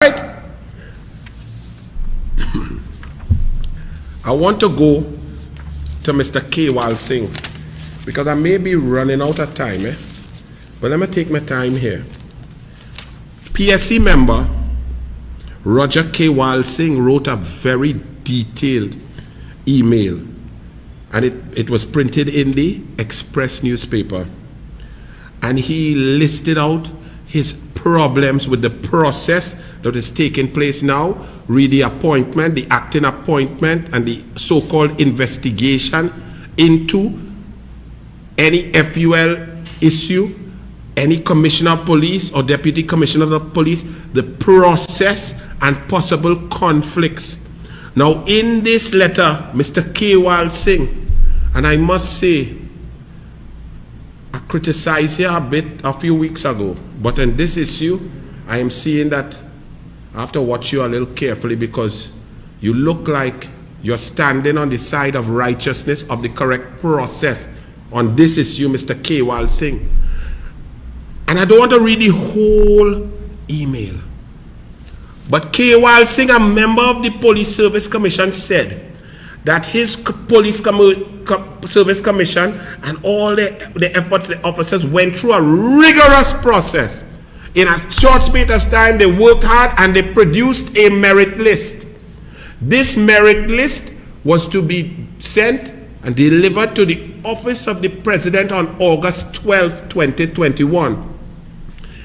Right? I want to go to Mr. Kewal Singh because I may be running out of time, but let me take my time here. PSC member Roger Kewal Singh wrote a very detailed email, and it was printed in the Express newspaper, and he listed out his problems with the process that is taking place now. Read the appointment, the acting appointment, and the so-called investigation into any FUL issue, any commissioner of police or deputy commissioner of police, the process and possible conflicts. Now, in this letter, Mr. Kewal Singh, and I must say, I criticized here a bit a few weeks ago, but in this issue, I am seeing that I have to watch you a little carefully because you look like you're standing on the side of righteousness, of the correct process on this issue, Mr. Kewal Singh. And I don't want to read the whole email, but Kewal Singh, a member of the Police Service Commission, said that his Police Service Commission and all the efforts the officers went through a rigorous process. In a short space of time, they worked hard and they produced a merit list. This merit list was to be sent and delivered to the office of the President on August 12, 2021.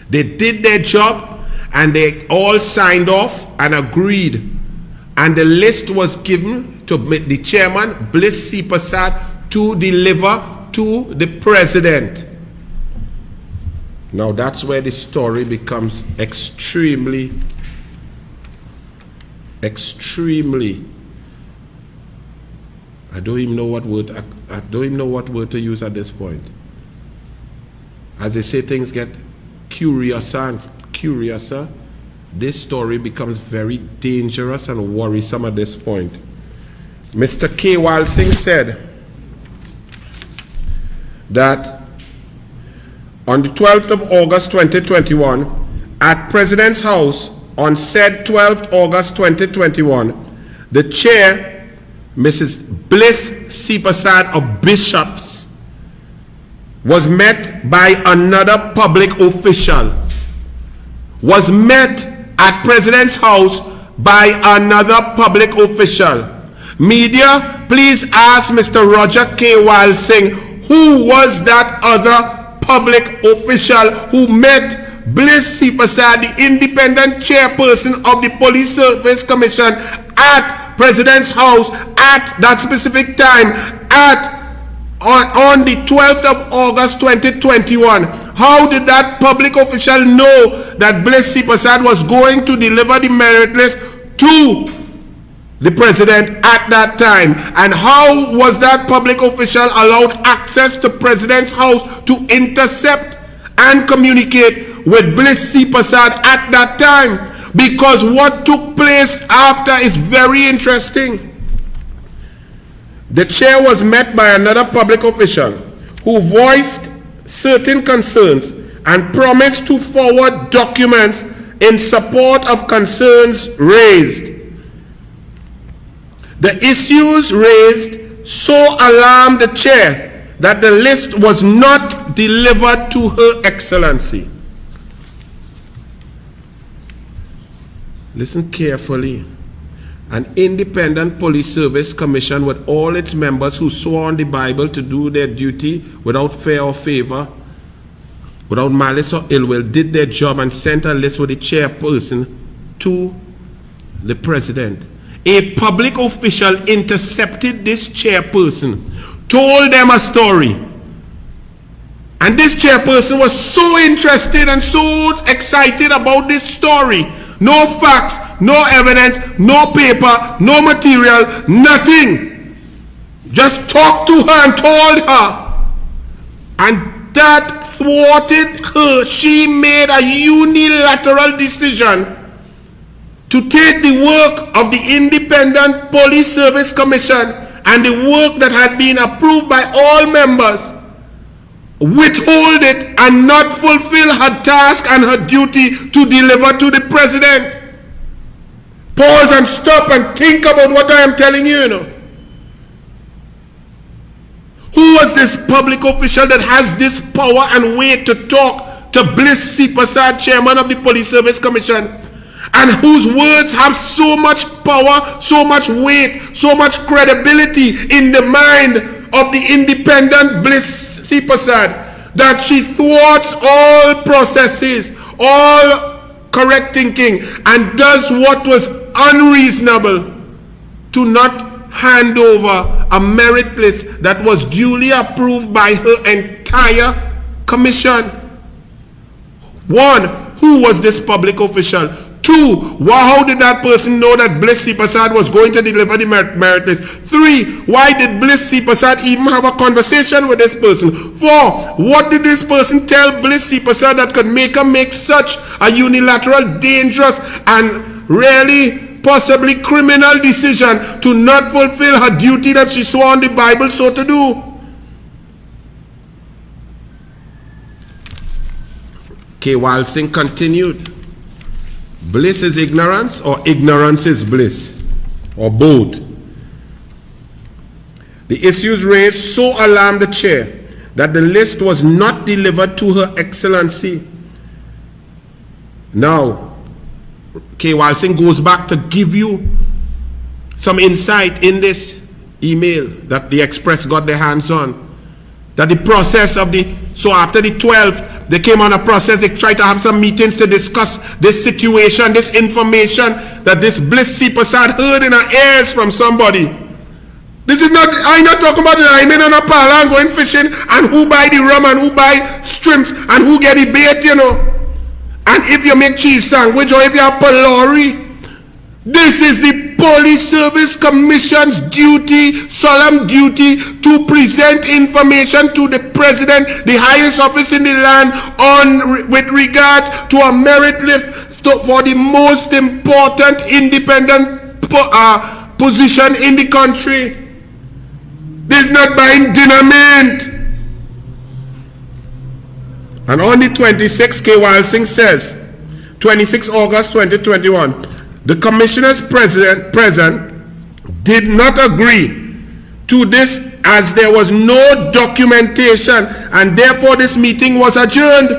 They did their job and they all signed off and agreed. And the list was given to the chairman, BLISS SEEPERSAD, to deliver to the President. Now that's where the story becomes extremely, I don't even know what word to use at this point. As they say, things get curiouser and curiouser. This story becomes very dangerous and worrisome at this point. Mr. Kewal Singh said that on the 12th of August 2021, at President's House on said 12th August 2021, the chair, Mrs. BLISS SEEPERSAD of Bishops, was met by another public official, was met at President's House by another public official. Media, please ask Mr. Roger Kewal Singh, who was that other public official who met BLISS SEEPERSAD, the independent chairperson of the Police Service Commission, at President's House at that specific time, on the 12th of August 2021. How did that public official know that BLISS SEEPERSAD was going to deliver the merit list to the President at that time? And how was that public official allowed access to President's House to intercept and communicate with BLISS SEEPERSAD at that time? Because what took place after is very interesting. The chair was met by another public official who voiced certain concerns and promised to forward documents in support of concerns raised. The issues raised so alarmed the chair that the list was not delivered to Her Excellency. Listen carefully. An independent Police Service Commission with all its members who swore on the Bible to do their duty without fear or favor, without malice or ill will, did their job and sent a list with the chairperson to the President. A public official intercepted this chairperson, told them a story, and this chairperson was so interested and so excited about this story. No facts, no evidence, no paper, no material, nothing. Just talked to her and told her. And that thwarted her. She made a unilateral decision to take the work of the Independent Police Service Commission and the work that had been approved by all members, withhold it and not fulfill her task and her duty to deliver to the President. Pause and stop and think about what I am telling you, you know. Who was this public official that has this power and weight to talk to BLISS SEEPERSAD, chairman of the Police Service Commission, and whose words have so much power, so much weight, so much credibility in the mind of the independent BLISS SEEPERSAD, that she thwarts all processes, all correct thinking, and does what was unreasonable to not hand over a merit list that was duly approved by her entire commission. One, who was this public official? Two, how did that person know that BLISS SEEPERSAD was going to deliver the merit list? Three, why did BLISS SEEPERSAD even have a conversation with this person? Four, what did this person tell BLISS SEEPERSAD that could make her make such a unilateral, dangerous, and really possibly criminal decision to not fulfill her duty that she swore on the Bible so to do? Kewal Singh continued. Bliss is ignorance, or ignorance is bliss, or both. The issues raised so alarmed the chair that the list was not delivered to Her Excellency. Now, Kewal Singh goes back to give you some insight in this email that the Express got their hands on. That the process of so after the 12th, they came on a process, they tried to have some meetings to discuss this situation, this information that this BLISS SEEPERSAD heard in her ears from somebody. This is not, I'm not talking about linemen on a parlor and going fishing and who buy the rum and who buy shrimps and who get the bait, you know. And if you make cheese sandwich or if you have pylori, this is the Police Service Commission's duty, solemn duty, to present information to the President, the highest office in the land, with regards to a merit list for the most important independent position in the country. This is not buying dynamite. And on the 26th, Kewal Singh says, 26 August 2021, the commissioners present did not agree to this as there was no documentation and therefore this meeting was adjourned.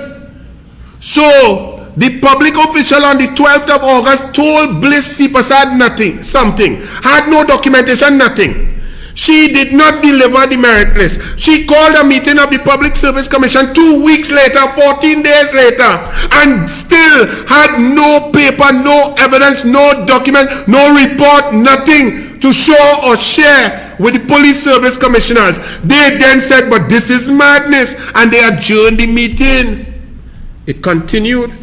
So the public official on the 12th of August told BLISS SEEPERSAD something, had no documentation, nothing. She did not deliver the merit list. She called a meeting of the Public Service Commission 2 weeks later, 14 days later, and still had no paper, no evidence, no document, no report, nothing to show or share with the Police Service Commissioners. They then said, but this is madness, and they adjourned the meeting. It continued.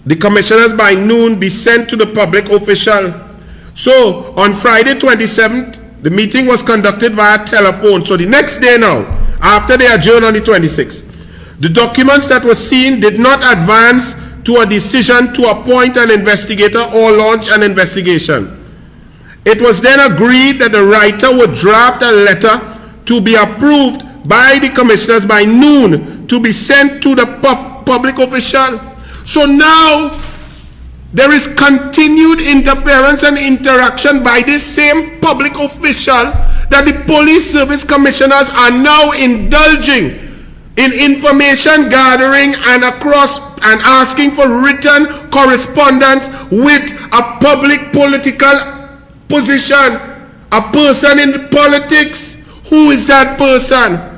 The commissioners by noon be sent to the public official. So on Friday 27th, the meeting was conducted via telephone. So the next day now, after they adjourned on the 26th, the documents that were seen did not advance to a decision to appoint an investigator or launch an investigation. It was then agreed that the writer would draft a letter to be approved by the commissioners by noon to be sent to the public official. So now there is continued interference and interaction by this same public official that the Police Service Commissioners are now indulging in information gathering and asking for written correspondence with a public political position, a person in politics. Who is that person?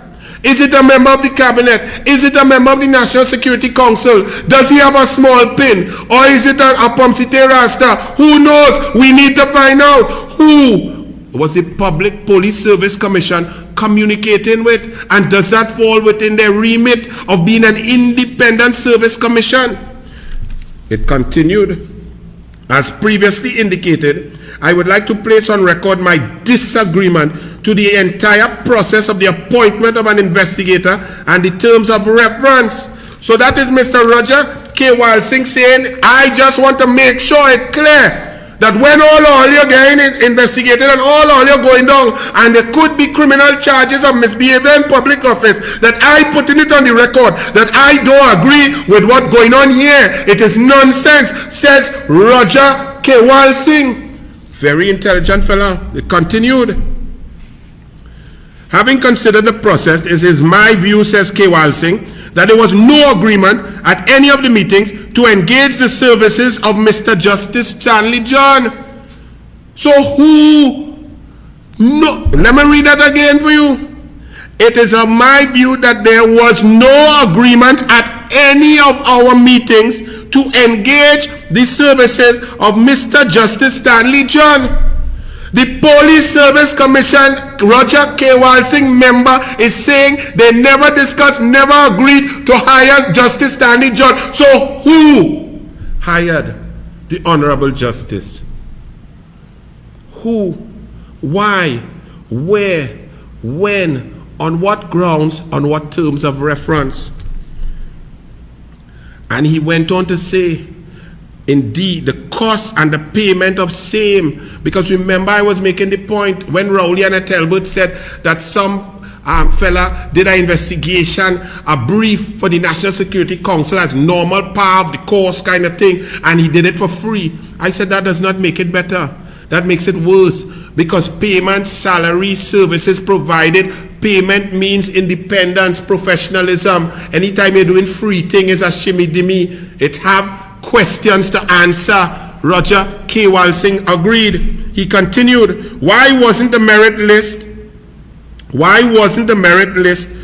Is it a member of the cabinet? Is it a member of the National Security Council? Does he have a small pin? Or is it a Pomsite Rasta? Who knows? We need to find out who was the Public Police Service Commission communicating with, and does that fall within their remit of being an independent service commission? It continued. As previously indicated, I would like to place on record my disagreement to the entire process of the appointment of an investigator and the terms of reference. So that is Mr. Roger Kewal Singh saying, I just want to make sure it's clear that when all you're getting investigated and all you're going down, and there could be criminal charges of misbehavior in public office, that I putting it on the record that I don't agree with what's going on here. It is nonsense, says Roger Kewal Singh. Very intelligent fella. It continued. Having considered the process, it is my view, says Kewal Singh, that there was no agreement at any of the meetings to engage the services of Mr. Justice Stanley John. So who? No. Let me read that again for you. It is of my view that there was no agreement at any of our meetings to engage the services of Mr. Justice Stanley John. The Police Service Commission, Roger Kewal Singh member, is saying they never discussed, never agreed to hire Justice Stanley John. So who hired the Honorable Justice? Who? Why? Where? When? On what grounds? On what terms of reference? And he went on to say, indeed, the cost and the payment of same, because remember I was making the point when Rowley Talbot said that some fella did an investigation, a brief for the National Security Council as normal part of the course kind of thing, and he did it for free. I said that does not make it better. That makes it worse, because payment, salary, services provided, payment means independence, professionalism. Anytime you're doing free thing is a shimmy dimmy. It have questions to answer. Roger Kewal Singh agreed. He continued, why wasn't the merit list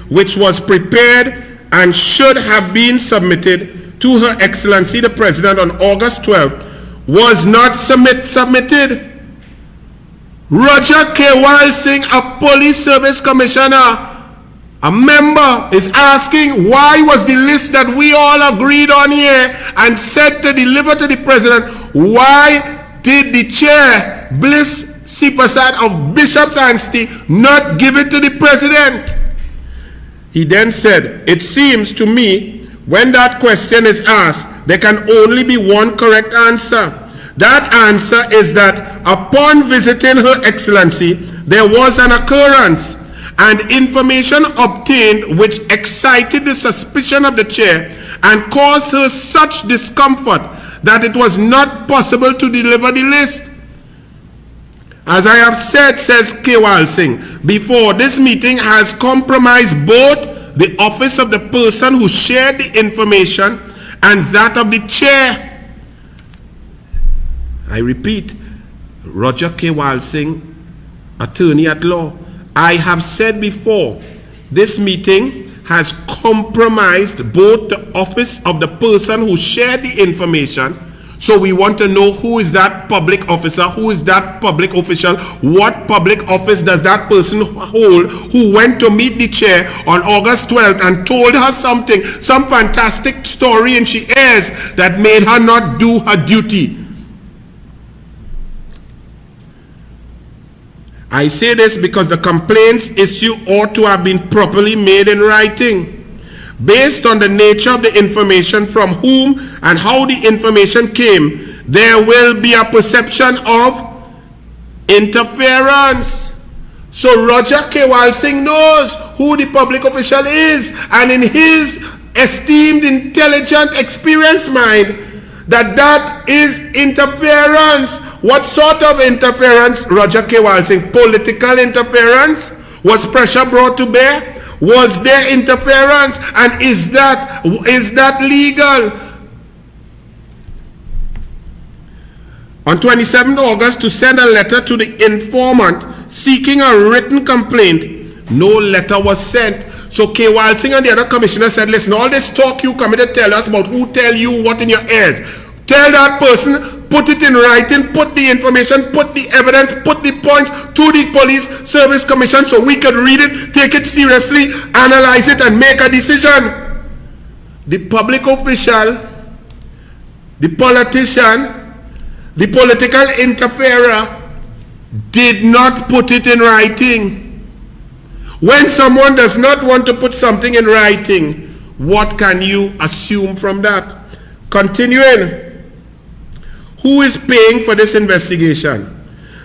which was prepared and should have been submitted to Her Excellency the President on August 12th was not submitted? Roger Kewal Singh, a police service commissioner, a member, is asking why was the list that we all agreed on here and said to deliver to the President, why did the chair, BLISS SEEPERSAD of Bishop's Anstey, not give it to the President? He then said, it seems to me when that question is asked, there can only be one correct answer. That answer is that upon visiting Her Excellency, there was an occurrence and information obtained which excited the suspicion of the chair and caused her such discomfort that it was not possible to deliver the list. As I have said, says Kewal Singh, before, this meeting has compromised both the office of the person who shared the information and that of the chair. I repeat, Roger Kewal Singh, attorney at law, I have said before, this meeting has compromised both the office of the person who shared the information. So we want to know who is that public officer, who is that public official, what public office does that person hold who went to meet the chair on August 12th and told her something, some fantastic story, and she airs that made her not do her duty. I say this because the complaints issue ought to have been properly made in writing. Based on the nature of the information, from whom and how the information came, there will be a perception of interference. So Roger Kewal Singh knows who the public official is, and in his esteemed, intelligent, experienced mind, that is interference. What sort of interference, Roger Kewal Singh? Political interference? Was pressure brought to bear? Was there interference? And is that legal? On 27th August, to send a letter to the informant seeking a written complaint, no letter was sent. So Kewal Singh and the other commissioner said, listen, all this talk you come in to tell us about who tell you what in your ears. Tell that person, put it in writing, put the information, put the evidence, put the points to the Police Service Commission so we could read it, take it seriously, analyze it, and make a decision. The public official, the politician, the political interferer did not put it in writing. When someone does not want to put something in writing, what can you assume from that? Continuing. Who is paying for this investigation?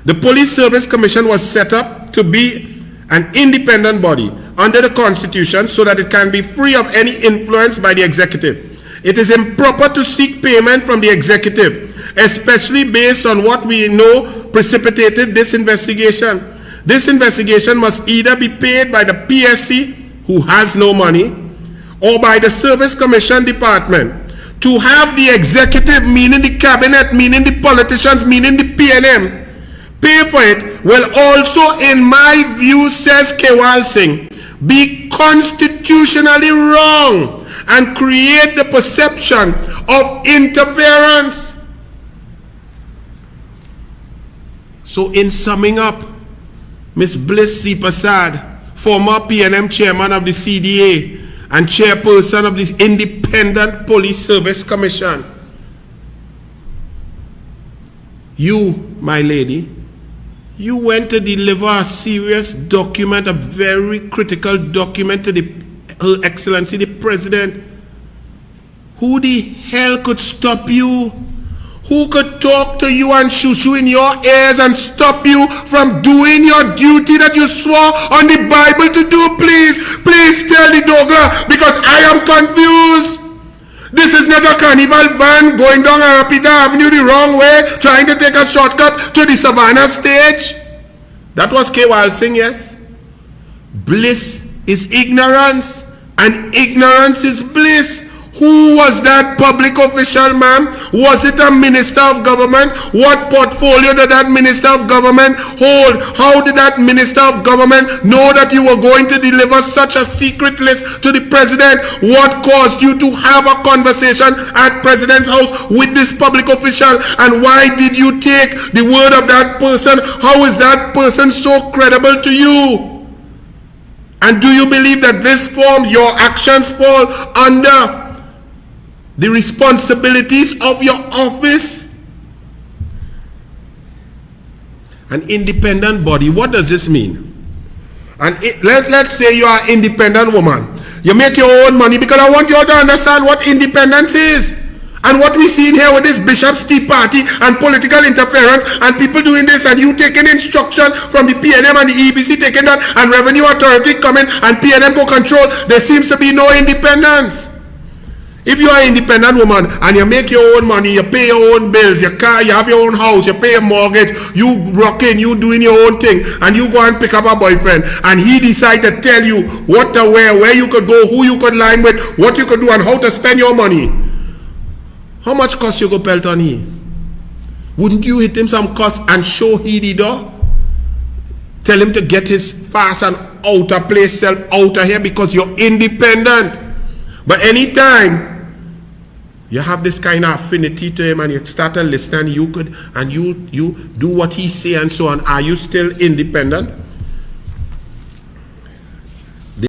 The Police Service Commission was set up to be an independent body under the Constitution so that it can be free of any influence by the executive. It is improper to seek payment from the executive, especially based on what we know precipitated this investigation. This investigation must either be paid by the PSC, who has no money, or by the Service Commission Department. To have the executive, meaning the cabinet, meaning the politicians, meaning the PNM, pay for it will also, in my view, says Kewal Singh, be constitutionally wrong and create the perception of interference. So in summing up, Ms. BLISS SEEPERSAD, former PNM chairman of the CDA and chairperson of the Independent Police Service Commission, you, my lady, you went to deliver a serious document, a very critical document to Her Excellency the President. Who the hell could stop you? Who could talk to you and shoo-shoo in your ears and stop you from doing your duty that you swore on the Bible to do? Please, please tell the Douglar, because I am confused. This is not a carnival van going down Peter Avenue the wrong way, trying to take a shortcut to the Savannah stage. That was Kewal Singh, yes? Bliss is ignorance, and ignorance is bliss. Who was that public official, ma'am? Was it a minister of government? What portfolio did that minister of government hold? How did that minister of government know that you were going to deliver such a secret list to the president? What caused you to have a conversation at president's house with this public official? And why did you take the word of that person? How is that person so credible to you? And do you believe that this form, your actions fall under the responsibilities of your office? An independent body, what does this mean? And let's say you are an independent woman. You make your own money, because I want you all to understand what independence is. And what we see in here with this Bishop's Tea Party and political interference and people doing this, and you taking instruction from the PNM and the EBC taking that, and Revenue Authority coming and PNM go control, there seems to be no independence. If you are an independent woman and you make your own money, you pay your own bills, your car, you have your own house, you pay your mortgage, you rocking, you doing your own thing, and you go and pick up a boyfriend, and he decide to tell you what to wear, where you could go, who you could line with, what you could do, and how to spend your money, how much cost you go pelt on he? Wouldn't you hit him some cost and show he the door? Tell him to get his fast and outer place self out of here, because you're independent. But anytime you have this kind of affinity to him and you start to listen, and you do what he say and so on, are you still independent?